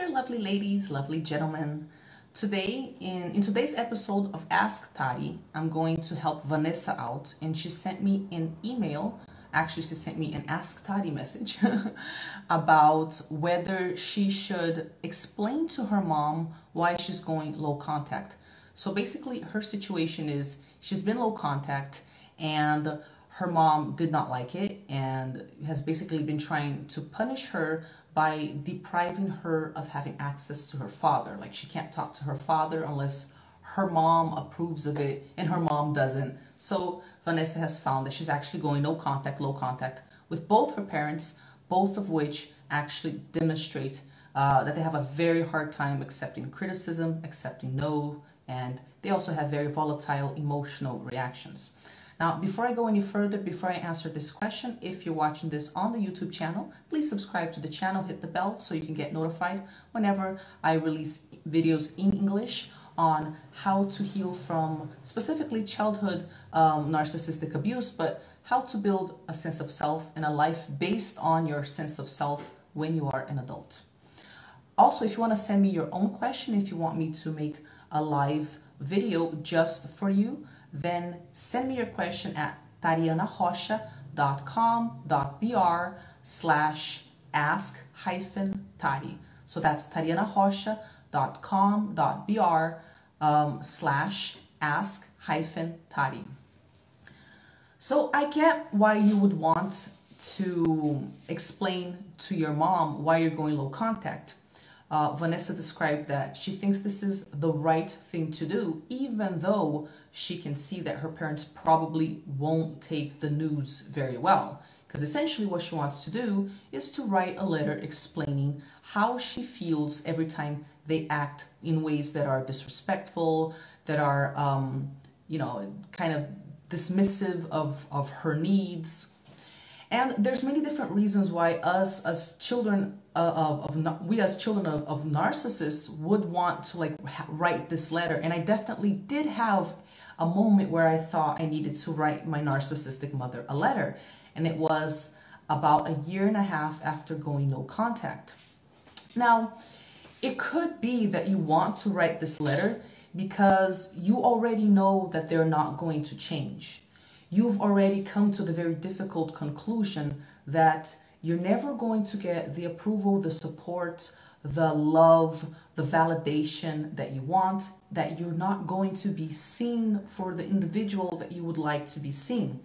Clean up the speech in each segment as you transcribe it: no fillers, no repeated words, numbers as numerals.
there, lovely ladies, lovely gentlemen. Today, in today's episode of Ask Tary, I'm going to help Vanessa out, and she sent me an email. Actually, she sent me an Ask Tary message about whether she should explain to her mom why she's going low contact. So basically, her situation is she's been low contact, and her mom did not like it and has basically been trying to punish her by depriving her of having access to her father. Like, she can't talk to her father unless her mom approves of it, and her mom doesn't. So Vanessa has found that she's actually going no contact, low contact with both her parents, both of which actually demonstrate that they have a very hard time accepting criticism, accepting no, and they also have very volatile emotional reactions. Now, before I go any further, before I answer this question, if you're watching this on the YouTube channel, please subscribe to the channel, hit the bell so you can get notified whenever I release videos in English on how to heal from specifically childhood narcissistic abuse, but how to build a sense of self and a life based on your sense of self when you are an adult. Also, if you want to send me your own question, if you want me to make a live video just for you, then send me your question at tarianarocha.com.br/ask-tary. So that's tarianarocha.com.br/ask-tary. So I get why you would want to explain to your mom why you're going low contact. Vanessa described that she thinks this is the right thing to do, even though she can see that her parents probably won't take the news very well. Because essentially what she wants to do is to write a letter explaining how she feels every time they act in ways that are disrespectful, that are, kind of dismissive of her needs. And there's many different reasons why us as children of narcissists would want to write this letter. And I definitely did have a moment where I thought I needed to write my narcissistic mother a letter. And it was about a year and a half after going no contact. Now, it could be that you want to write this letter because you already know that they're not going to change. You've already come to the very difficult conclusion that you're never going to get the approval, the support, the love, the validation that you want, that you're not going to be seen for the individual that you would like to be seen.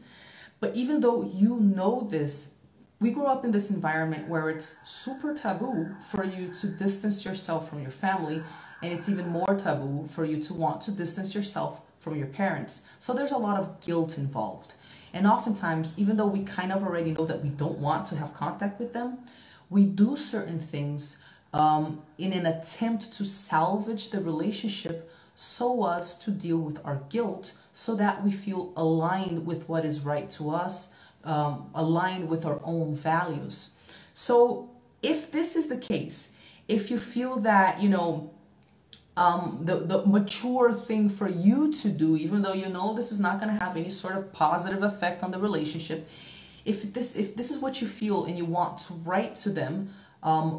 But even though you know this, we grew up in this environment where it's super taboo for you to distance yourself from your family, and it's even more taboo for you to want to distance yourself from your parents. So there's a lot of guilt involved. And oftentimes, even though we kind of already know that we don't want to have contact with them, we do certain things in an attempt to salvage the relationship so as to deal with our guilt, so that we feel aligned with what is right to us, aligned with our own values. So if this is the case, if you feel that, the mature thing for you to do, even though you know this is not going to have any sort of positive effect on the relationship, if this is what you feel and you want to write to them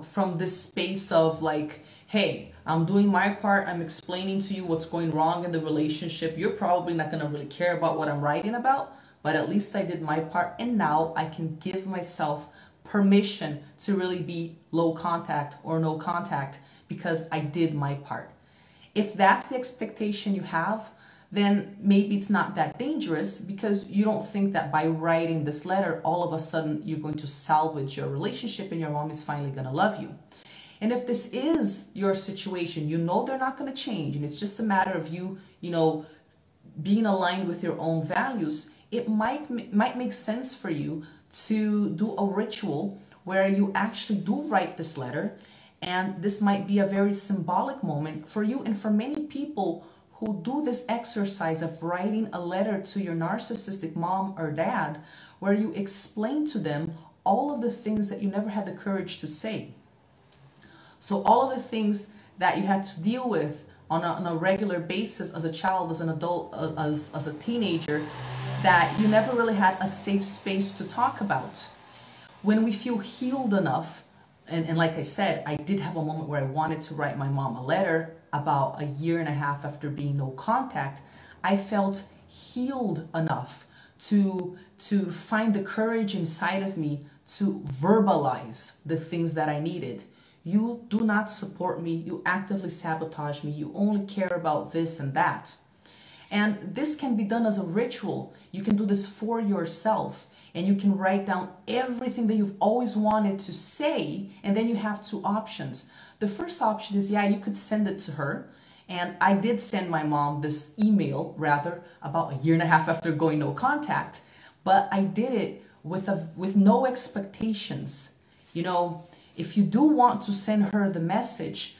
from this space of like, hey, I'm doing my part, I'm explaining to you what's going wrong in the relationship, you're probably not going to really care about what I'm writing about, but at least I did my part, and now I can give myself permission to really be low contact or no contact because I did my part. If that's the expectation you have, then maybe it's not that dangerous, because you don't think that by writing this letter, all of a sudden you're going to salvage your relationship and your mom is finally going to love you. And if this is your situation, you know they're not going to change, and it's just a matter of you, being aligned with your own values, it might make sense for you to do a ritual where you actually do write this letter. And this might be a very symbolic moment for you and for many people who do this exercise of writing a letter to your narcissistic mom or dad, where you explain to them all of the things that you never had the courage to say. So all of the things that you had to deal with on a regular basis as a child, as an adult, as a teenager, that you never really had a safe space to talk about. When we feel healed enough and like I said, I did have a moment where I wanted to write my mom a letter about a year and a half after being no contact. I felt healed enough to find the courage inside of me to verbalize the things that I needed. You do not support me. You actively sabotage me. You only care about this and that. And this can be done as a ritual. You can do this for yourself, and you can write down everything that you've always wanted to say, and then you have two options. The first option is, yeah, you could send it to her. And I did send my mom this email, rather, about a year and a half after going no contact, but I did it with no expectations. You know, if you do want to send her the message,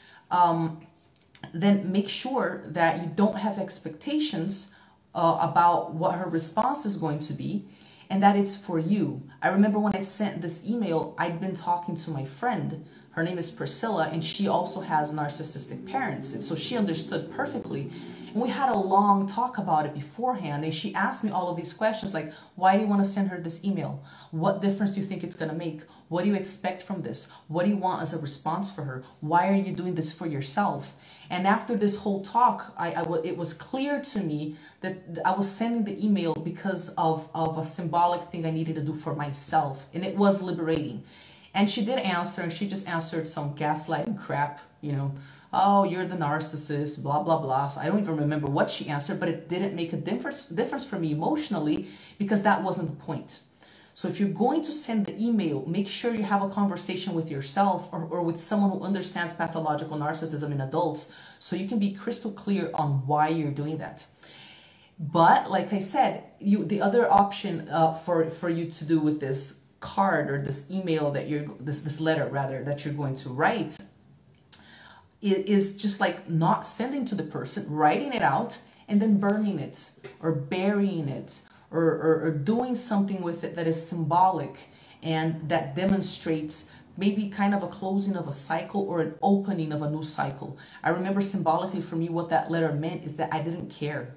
then make sure that you don't have expectations about what her response is going to be, and that it's for you. I remember when I sent this email, I'd been talking to my friend. Her name is Priscilla, and she also has narcissistic parents, and so she understood perfectly. And we had a long talk about it beforehand, and she asked me all of these questions like, why do you want to send her this email? What difference do you think it's going to make? What do you expect from this? What do you want as a response for her? Why are you doing this for yourself? And after this whole talk, it was clear to me that I was sending the email because of a symbolic thing I needed to do for myself, and it was liberating. And she did answer, and she just answered some gaslighting crap, you know, oh, you're the narcissist, blah, blah, blah. So I don't even remember what she answered, but it didn't make a difference for me emotionally, because that wasn't the point. So if you're going to send the email, make sure you have a conversation with yourself or with someone who understands pathological narcissism in adults, so you can be crystal clear on why you're doing that. But like I said, the other option for you to do with this card or this email that this letter rather that you're going to write is just like not sending to the person, writing it out and then burning it or burying it or doing something with it that is symbolic and that demonstrates maybe kind of a closing of a cycle or an opening of a new cycle. I remember symbolically for me what that letter meant is that I didn't care.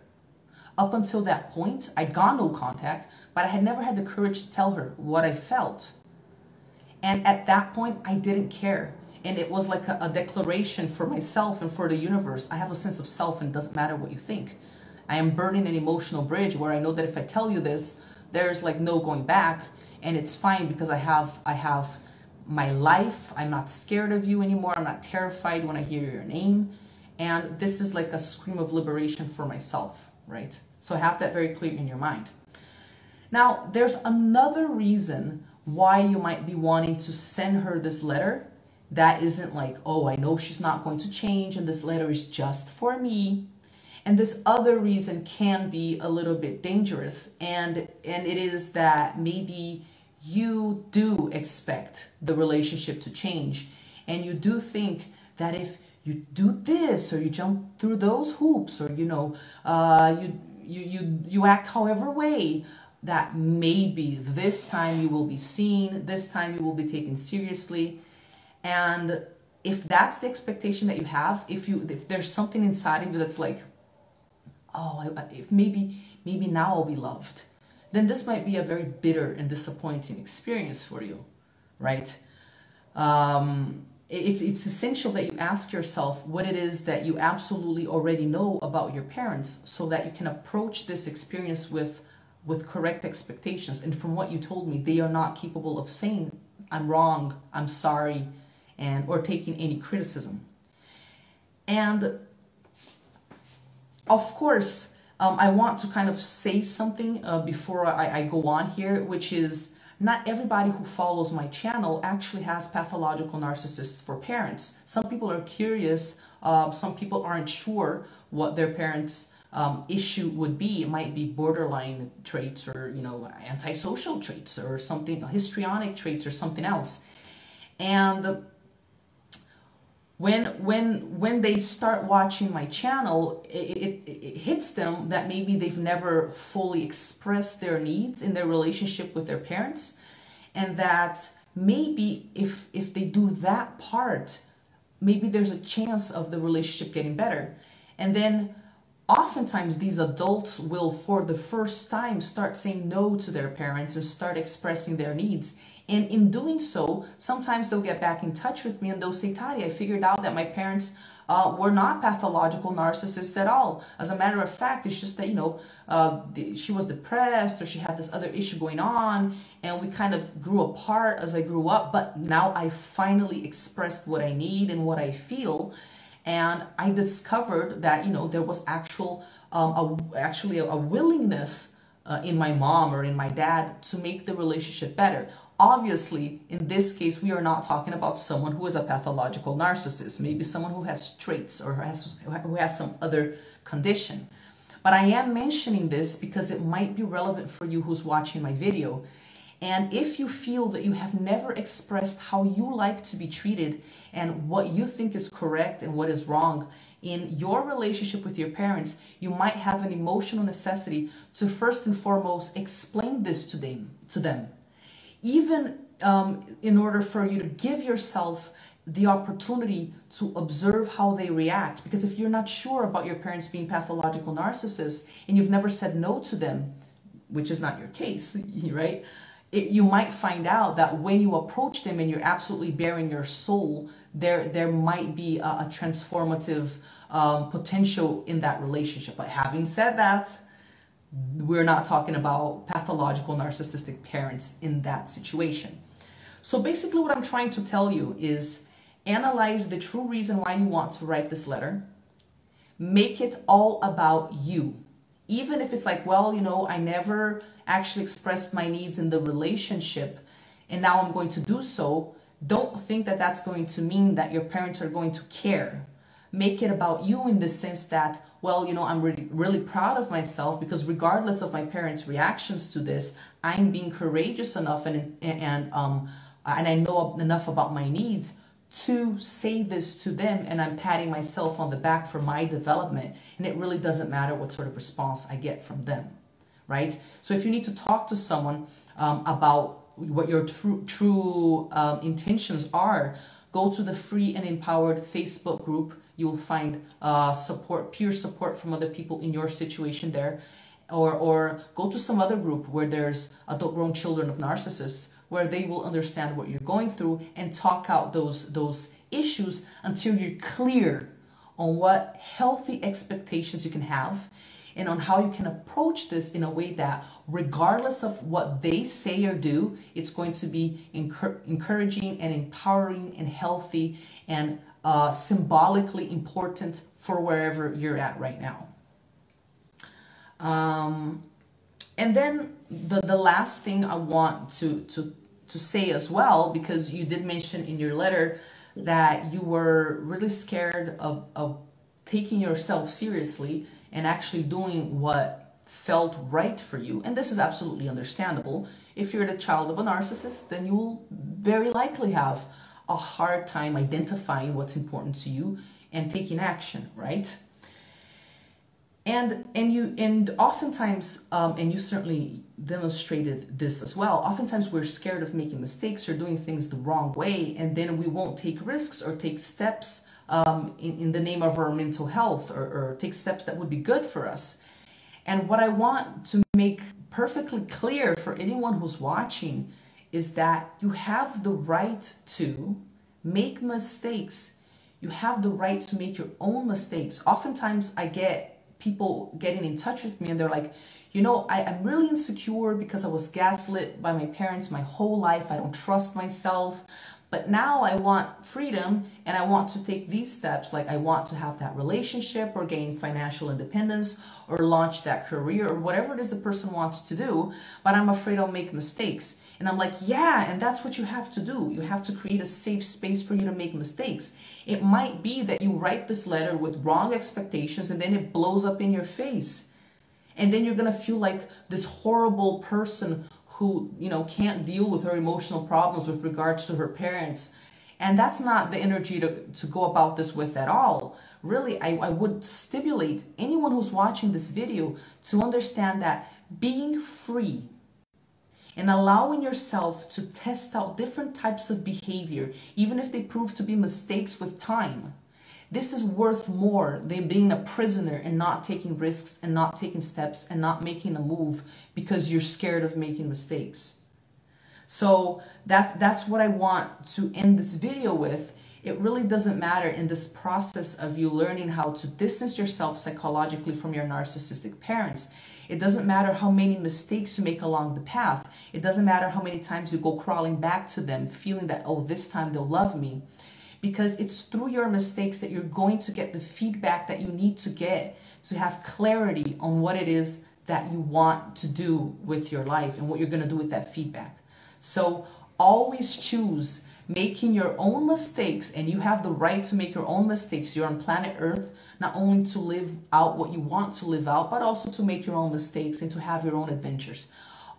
Up until that point, I'd gone no contact, but I had never had the courage to tell her what I felt. And at that point, I didn't care. And it was like a declaration for myself and for the universe. I have a sense of self, and it doesn't matter what you think. I am burning an emotional bridge where I know that if I tell you this, there's like no going back, and it's fine because I have my life. I'm not scared of you anymore. I'm not terrified when I hear your name. And this is like a scream of liberation for myself, right? So have that very clear in your mind. Now, there's another reason why you might be wanting to send her this letter that isn't like, oh, I know she's not going to change and this letter is just for me. And this other reason can be a little bit dangerous, and it is that maybe you do expect the relationship to change, and you do think that if you do this or you jump through those hoops or you act however way, that maybe this time you will be seen, this time you will be taken seriously. And if that's the expectation that you have, if there's something inside of you that's like, oh, if maybe now I'll be loved, then this might be a very bitter and disappointing experience for you, right? It's essential that you ask yourself what it is that you absolutely already know about your parents, so that you can approach this experience with correct expectations. And from what you told me, they are not capable of saying, I'm wrong, I'm sorry, or taking any criticism. And of course, I want to kind of say something before I go on here, which is not everybody who follows my channel actually has pathological narcissists for parents. Some people are curious. Some people aren't sure what their parents' issue would be. It might be borderline traits or, antisocial traits or something, histrionic traits or something else. And when they start watching my channel, it hits them that maybe they've never fully expressed their needs in their relationship with their parents, and that maybe if they do that part, maybe there's a chance of the relationship getting better. And then oftentimes these adults will, for the first time, start saying no to their parents and start expressing their needs. And in doing so, sometimes they'll get back in touch with me and they'll say, Tary, I figured out that my parents were not pathological narcissists at all. As a matter of fact, it's just that, she was depressed or she had this other issue going on, and we kind of grew apart as I grew up. But now I finally expressed what I need and what I feel. And I discovered that, there was actually a willingness in my mom or in my dad to make the relationship better. Obviously, in this case, we are not talking about someone who is a pathological narcissist, maybe someone who has traits or who has some other condition. But I am mentioning this because it might be relevant for you who's watching my video. And if you feel that you have never expressed how you like to be treated and what you think is correct and what is wrong in your relationship with your parents, you might have an emotional necessity to first and foremost explain this to them. Even in order for you to give yourself the opportunity to observe how they react. Because if you're not sure about your parents being pathological narcissists and you've never said no to them, which is not your case, right? You might find out that when you approach them and you're absolutely bearing your soul, there might be a transformative potential in that relationship. But having said that, we're not talking about pathological narcissistic parents in that situation. So basically what I'm trying to tell you is analyze the true reason why you want to write this letter. Make it all about you. Even if it's like, well, I never actually expressed my needs in the relationship and now I'm going to do so. Don't think that that's going to mean that your parents are going to care. Make it about you in the sense that, well, I'm really proud of myself because regardless of my parents' reactions to this, I'm being courageous enough and I know enough about my needs to say this to them, and I'm patting myself on the back for my development, and it really doesn't matter what sort of response I get from them, right? So if you need to talk to someone about what your true intentions are, go to the Free and Empowered Facebook group. You will find peer support from other people in your situation there, or go to some other group where there's adult-grown children of narcissists, where they will understand what you're going through and talk out those issues until you're clear on what healthy expectations you can have and on how you can approach this in a way that regardless of what they say or do, it's going to be encouraging and empowering and healthy and symbolically important for wherever you're at right now. And then the last thing I want to say as well, because you did mention in your letter that you were really scared of taking yourself seriously and actually doing what felt right for you. And this is absolutely understandable. If you're the child of a narcissist, then you will very likely have a hard time identifying what's important to you and taking action, right? And oftentimes, and you certainly demonstrated this as well, oftentimes we're scared of making mistakes or doing things the wrong way, and then we won't take risks or take steps in the name of our mental health, or take steps that would be good for us. And what I want to make perfectly clear for anyone who's watching is that you have the right to make mistakes. You have the right to make your own mistakes. Oftentimes I get people getting in touch with me and they're like, I'm really insecure because I was gaslit by my parents my whole life. I don't trust myself. But now I want freedom and I want to take these steps. Like I want to have that relationship or gain financial independence or launch that career or whatever it is the person wants to do. But I'm afraid I'll make mistakes. And I'm like, yeah, and that's what you have to do. You have to create a safe space for you to make mistakes. It might be that you write this letter with wrong expectations and then it blows up in your face. And then you're going to feel like this horrible person who, can't deal with her emotional problems with regards to her parents. And that's not the energy to go about this with at all. Really, I would stimulate anyone who's watching this video to understand that being free and allowing yourself to test out different types of behavior, even if they prove to be mistakes with time, this is worth more than being a prisoner and not taking risks and not taking steps and not making a move because you're scared of making mistakes. So that's what I want to end this video with. It really doesn't matter in this process of you learning how to distance yourself psychologically from your narcissistic parents. It doesn't matter how many mistakes you make along the path. It doesn't matter how many times you go crawling back to them, feeling that, oh, this time they'll love me. Because it's through your mistakes that you're going to get the feedback that you need to get to have clarity on what it is that you want to do with your life and what you're going to do with that feedback. So always choose making your own mistakes, and you have the right to make your own mistakes. You're on planet Earth not only to live out what you want to live out, but also to make your own mistakes and to have your own adventures.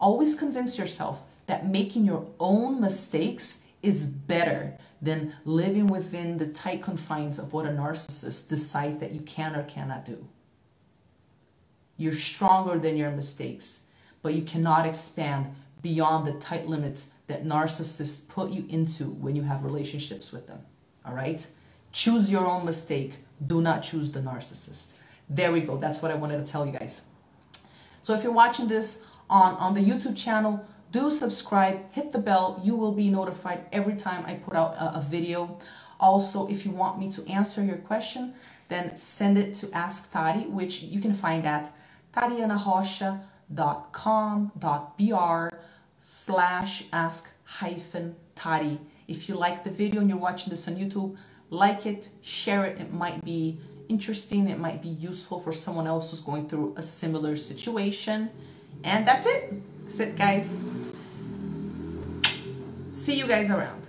Always convince yourself that making your own mistakes is better than living within the tight confines of what a narcissist decides that you can or cannot do. You're stronger than your mistakes, but you cannot expand beyond the tight limits that narcissists put you into when you have relationships with them. All right? Choose your own mistake. Do not choose the narcissist. There we go. That's what I wanted to tell you guys. So if you're watching this on the YouTube channel, do subscribe, hit the bell. You will be notified every time I put out a video. Also, if you want me to answer your question, then send it to Ask Tary, which you can find at taryanarocha.com.br/ask-Tary. If you like the video and you're watching this on YouTube, like it, share it. It might be interesting. It might be useful for someone else who's going through a similar situation. And that's it. That's it, guys. See you guys around.